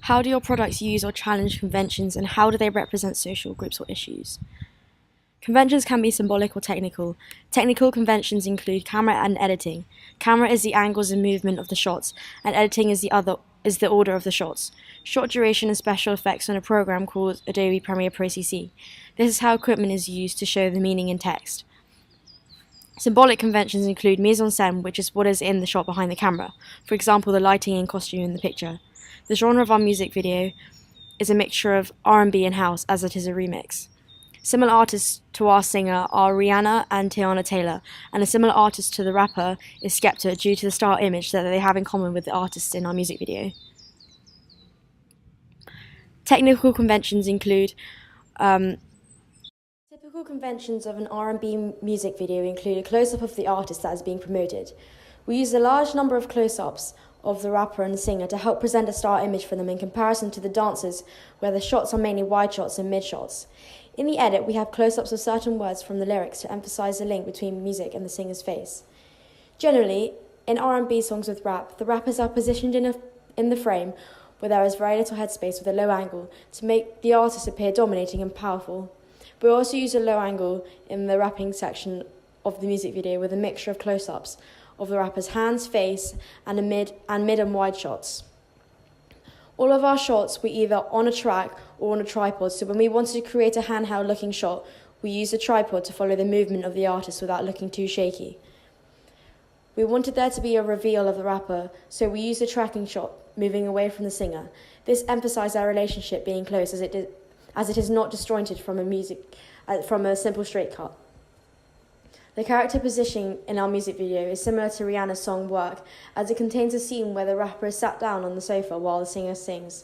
How do your products use or challenge conventions, and how do they represent social groups or issues? Conventions can be symbolic or technical. Technical conventions include camera and editing. Camera is the angles and movement of the shots, and editing is the order of the shots. Short duration and special effects on a program called Adobe Premiere Pro CC. This is how equipment is used to show the meaning in text. Symbolic conventions include mise en scène, which is what is in the shot behind the camera. For example, the lighting and costume in the picture. The genre of our music video is a mixture of R&B and house, as it is a remix. Similar artists to our singer are Rihanna and Teyana Taylor, and a similar artist to the rapper is Skepta due to the style image that they have in common with the artists in our music video. Technical conventions include typical conventions of an R&B music video include a close-up of the artist that is being promoted. We use a large number of close-ups of the rapper and the singer to help present a star image for them in comparison to the dancers, where the shots are mainly wide shots and mid shots. In the edit, we have close-ups of certain words from the lyrics to emphasize the link between music and the singer's face. Generally, in R&B songs with rap, the rappers are positioned in the frame where there is very little headspace with a low angle to make the artist appear dominating and powerful. We also use a low angle in the rapping section of the music video with a mixture of close-ups of the rapper's hands, face, and mid and wide shots. All of our shots were either on a track or on a tripod, so when we wanted to create a handheld looking shot, we used a tripod to follow the movement of the artist without looking too shaky. We wanted there to be a reveal of the rapper, so we used a tracking shot moving away from the singer. This emphasized our relationship being close as it is not disjointed from a simple straight cut. The character positioning in our music video is similar to Rihanna's song Work, as it contains a scene where the rapper is sat down on the sofa while the singer sings.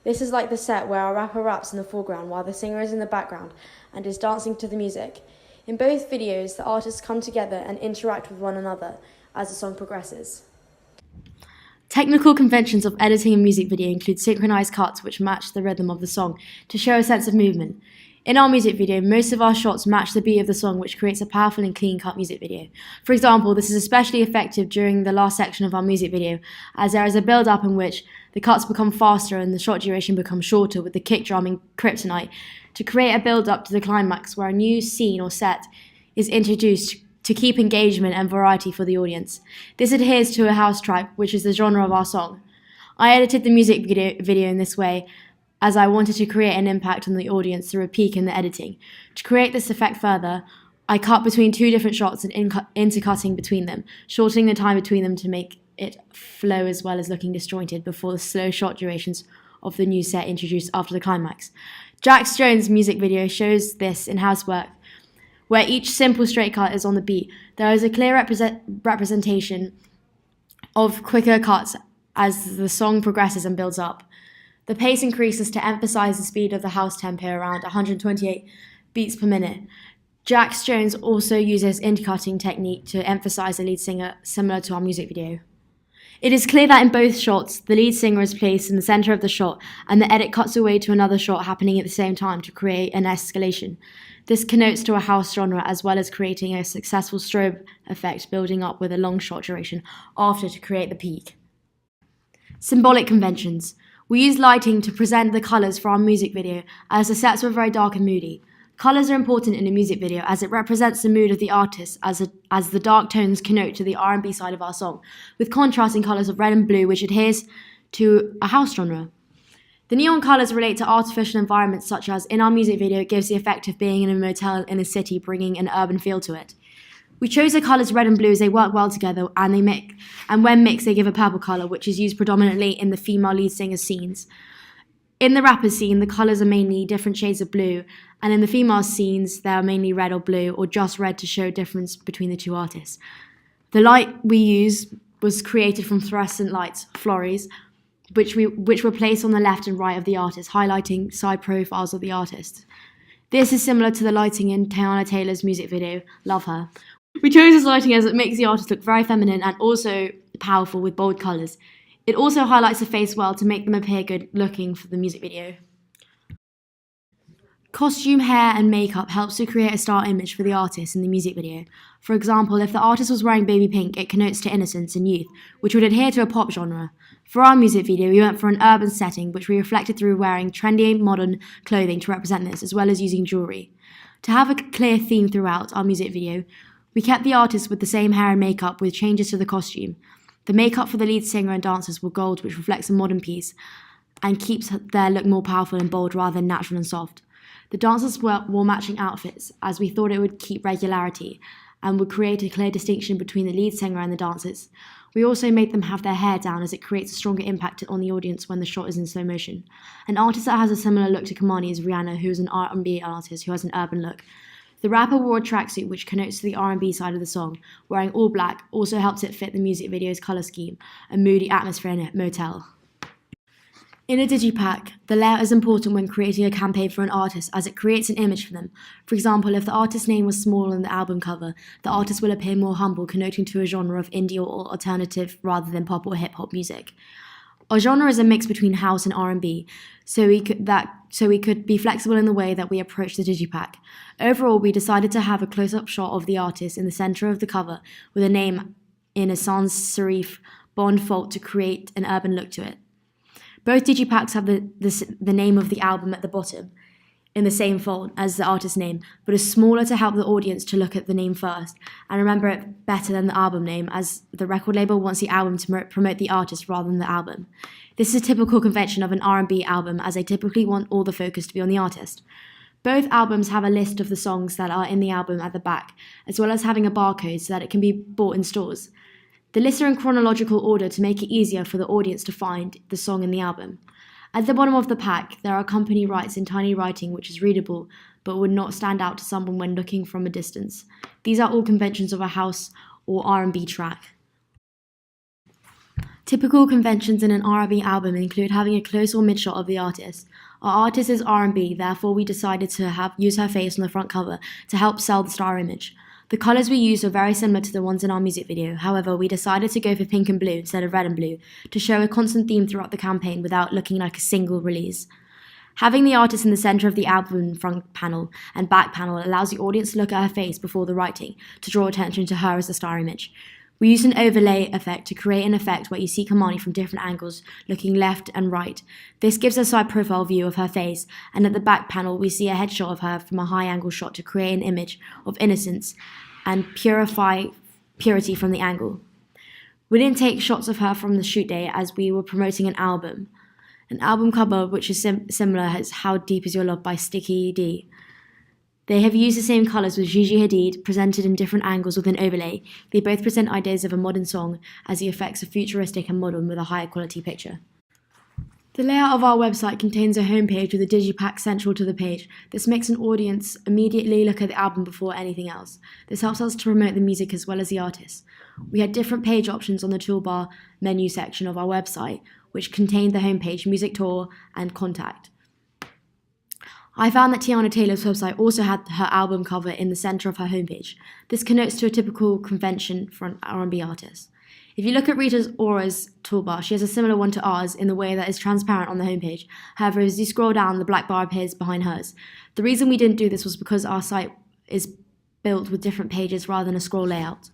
This is like the set where our rapper raps in the foreground while the singer is in the background and is dancing to the music. In both videos, the artists come together and interact with one another as the song progresses. Technical conventions of editing a music video include synchronized cuts which match the rhythm of the song to show a sense of movement. In our music video, most of our shots match the beat of the song, which creates a powerful and clean-cut music video. For example, this is especially effective during the last section of our music video, as there is a build-up in which the cuts become faster and the shot duration becomes shorter with the kick drum in Kryptonite to create a build-up to the climax where a new scene or set is introduced to keep engagement and variety for the audience. This adheres to a house track, which is the genre of our song. I edited the music video in this way, as I wanted to create an impact on the audience through a peak in the editing. To create this effect further, I cut between two different shots and intercutting between them, shortening the time between them to make it flow as well as looking disjointed before the slow shot durations of the new set introduced after the climax. Jax Jones' music video shows this in Housework, where each simple straight cut is on the beat. There is a clear representation of quicker cuts as the song progresses and builds up. The pace increases to emphasize the speed of the house tempo around 128 beats per minute. Jax Jones also uses intercutting technique to emphasize the lead singer, similar to our music video. It is clear that in both shots, the lead singer is placed in the center of the shot, and the edit cuts away to another shot happening at the same time to create an escalation. This connotes to a house genre, as well as creating a successful strobe effect building up with a long shot duration after to create the peak. Symbolic conventions. We use lighting to present the colours for our music video, as the sets were very dark and moody. Colours are important in a music video as it represents the mood of the artist, as the dark tones connote to the R&B side of our song, with contrasting colours of red and blue which adheres to a house genre. The neon colours relate to artificial environments, such as in our music video it gives the effect of being in a motel in a city, bringing an urban feel to it. We chose the colours red and blue as they work well together, and when mixed they give a purple colour, which is used predominantly in the female lead singer's scenes. In the rapper's scene, the colours are mainly different shades of blue, and in the female scenes they are mainly red or blue, or just red to show difference between the two artists. The light we use was created from fluorescent lights, flores, which were placed on the left and right of the artist, highlighting side profiles of the artist. This is similar to the lighting in Teyana Taylor's music video, Love Her. We chose this lighting as it makes the artist look very feminine and also powerful with bold colours. It also highlights the face well to make them appear good looking for the music video. Costume, hair, and makeup helps to create a star image for the artist in the music video. For example, if the artist was wearing baby pink, it connotes to innocence and youth, which would adhere to a pop genre. For our music video, we went for an urban setting, which we reflected through wearing trendy, modern clothing to represent this, as well as using jewellery. To have a clear theme throughout our music video, we kept the artist with the same hair and makeup with changes to the costume. The makeup for the lead singer and dancers were gold, which reflects a modern piece and keeps their look more powerful and bold rather than natural and soft. The dancers wore matching outfits, as we thought it would keep regularity and would create a clear distinction between the lead singer and the dancers. We also made them have their hair down, as it creates a stronger impact on the audience when the shot is in slow motion. An artist that has a similar look to Kamani is Rihanna, who is an R&B artist who has an urban look. The rapper wore a tracksuit, which connotes to the R&B side of the song. Wearing all black also helps it fit the music video's colour scheme, a moody atmosphere in a motel. In a digipack, the layout is important when creating a campaign for an artist, as it creates an image for them. For example, if the artist's name was small on the album cover, the artist will appear more humble, connoting to a genre of indie or alternative rather than pop or hip-hop music. Our genre is a mix between house and R&B, so we could be flexible in the way that we approach the digipack. Overall, we decided to have a close-up shot of the artist in the center of the cover with a name in a sans serif bond font to create an urban look to it. Both digipacks have the name of the album at the bottom in the same font as the artist's name, but is smaller to help the audience to look at the name first and remember it better than the album name, as the record label wants the album to promote the artist rather than the album. This is a typical convention of an R&B album, as they typically want all the focus to be on the artist. Both albums have a list of the songs that are in the album at the back, as well as having a barcode so that it can be bought in stores. The lists are in chronological order to make it easier for the audience to find the song in the album. At the bottom of the pack, there are company rights in tiny writing which is readable but would not stand out to someone when looking from a distance. These are all conventions of a house or R&B track. Typical conventions in an R&B album include having a close or mid shot of the artist. Our artist is R&B, therefore we decided to use her face on the front cover to help sell the star image. The colours we used are very similar to the ones in our music video. However, we decided to go for pink and blue instead of red and blue to show a constant theme throughout the campaign without looking like a single release. Having the artist in the centre of the album front panel and back panel allows the audience to look at her face before the writing to draw attention to her as the star image. We used an overlay effect to create an effect where you see Kamani from different angles, looking left and right. This gives a side profile view of her face, and at the back panel we see a headshot of her from a high angle shot to create an image of innocence and purity from the angle. We didn't take shots of her from the shoot day, as we were promoting an album. An album cover which is similar is How Deep Is Your Love by Sticky D. They have used the same colours with Gigi Hadid, presented in different angles with an overlay. They both present ideas of a modern song, as the effects are futuristic and modern with a higher quality picture. The layout of our website contains a homepage with a digipack central to the page. This makes an audience immediately look at the album before anything else. This helps us to promote the music as well as the artist. We had different page options on the toolbar menu section of our website, which contained the homepage, music tour, and contact. I found that Teyana Taylor's website also had her album cover in the centre of her homepage. This connotes to a typical convention for an R&B artist. If you look at Rita Ora's toolbar, she has a similar one to ours in the way that is transparent on the homepage. However, as you scroll down, the black bar appears behind hers. The reason we didn't do this was because our site is built with different pages rather than a scroll layout.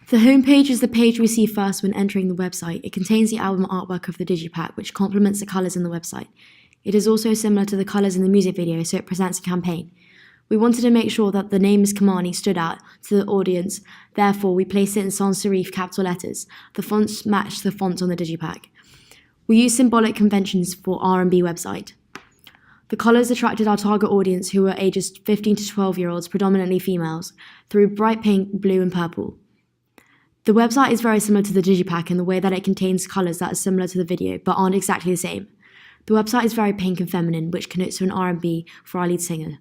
The homepage is the page we see first when entering the website. It contains the album artwork of the digipack, which complements the colours in the website. It is also similar to the colours in the music video, so it presents a campaign. We wanted to make sure that the name is Kamani stood out to the audience, therefore we placed it in sans serif capital letters. The fonts matched the fonts on the digipack. We used symbolic conventions for R&B website. The colours attracted our target audience, who were ages 15 to 12-year-olds, predominantly females, through bright pink, blue and purple. The website is very similar to the digipack in the way that it contains colours that are similar to the video, but aren't exactly the same. The website is very pink and feminine, which connotes to an R&B for our lead singer.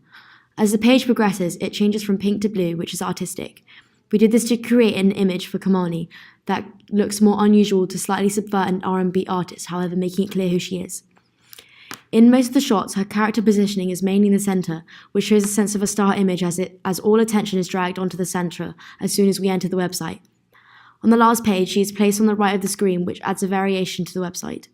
As the page progresses, it changes from pink to blue, which is artistic. We did this to create an image for Kamani that looks more unusual to slightly subvert an R&B artist, however making it clear who she is. In most of the shots, her character positioning is mainly in the centre, which shows a sense of a star image as all attention is dragged onto the centre as soon as we enter the website. On the last page, she is placed on the right of the screen, which adds a variation to the website.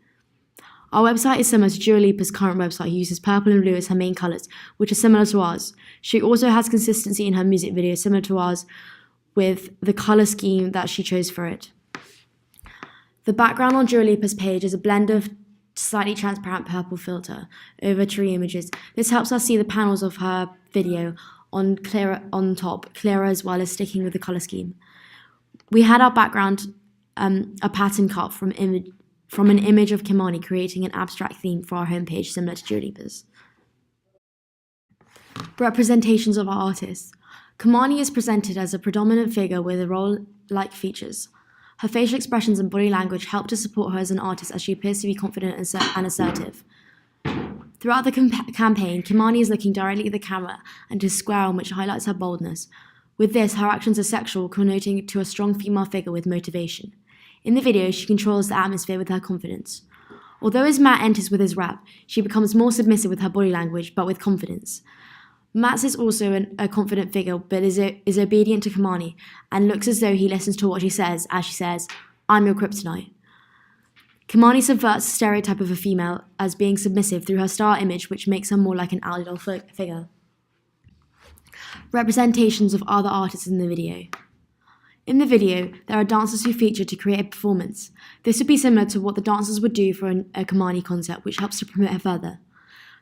Our website is similar to Dua Lipa's current website, who uses purple and blue as her main colours, which are similar to ours. She also has consistency in her music videos, similar to ours, with the colour scheme that she chose for it. The background on Dua Lipa's page is a blend of slightly transparent purple filter over tree images. This helps us see the panels of her video on top, clearer, as well as sticking with the colour scheme. We had our background a pattern cut from an image of Kimani, creating an abstract theme for our homepage similar to Dua Lipa's. Representations of our artists. Kimani is presented as a predominant figure with a role-like features. Her facial expressions and body language help to support her as an artist, as she appears to be confident and assertive. Throughout the campaign, Kimani is looking directly at the camera and to a square on, which highlights her boldness. With this, her actions are sexual, connoting to a strong female figure with motivation. In the video, she controls the atmosphere with her confidence. Although as Matt enters with his rap, she becomes more submissive with her body language, but with confidence. Matt is also a confident figure, but is obedient to Kimani and looks as though he listens to what she says, as she says, "I'm your kryptonite." Kimani subverts the stereotype of a female as being submissive through her star image, which makes her more like an idol figure. Representations of other artists in the video. In the video, there are dancers who feature to create a performance. This would be similar to what the dancers would do for a Kimani concert, which helps to promote her further.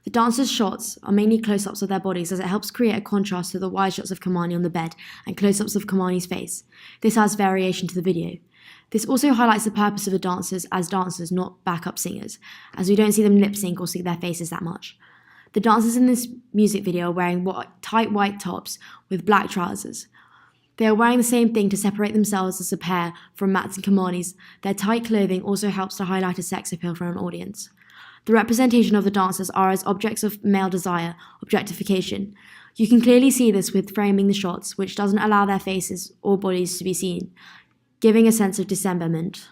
The dancers' shots are mainly close-ups of their bodies, as it helps create a contrast to the wide shots of Kimani on the bed and close-ups of Kimani's face. This adds variation to the video. This also highlights the purpose of the dancers as dancers, not backup singers, as we don't see them lip-sync or see their faces that much. The dancers in this music video are wearing tight white tops with black trousers. They are wearing the same thing to separate themselves as a pair from Matt's and Kimani's. Their tight clothing also helps to highlight a sex appeal for an audience. The representation of the dancers are as objects of male desire, objectification. You can clearly see this with framing the shots, which doesn't allow their faces or bodies to be seen, giving a sense of dismemberment.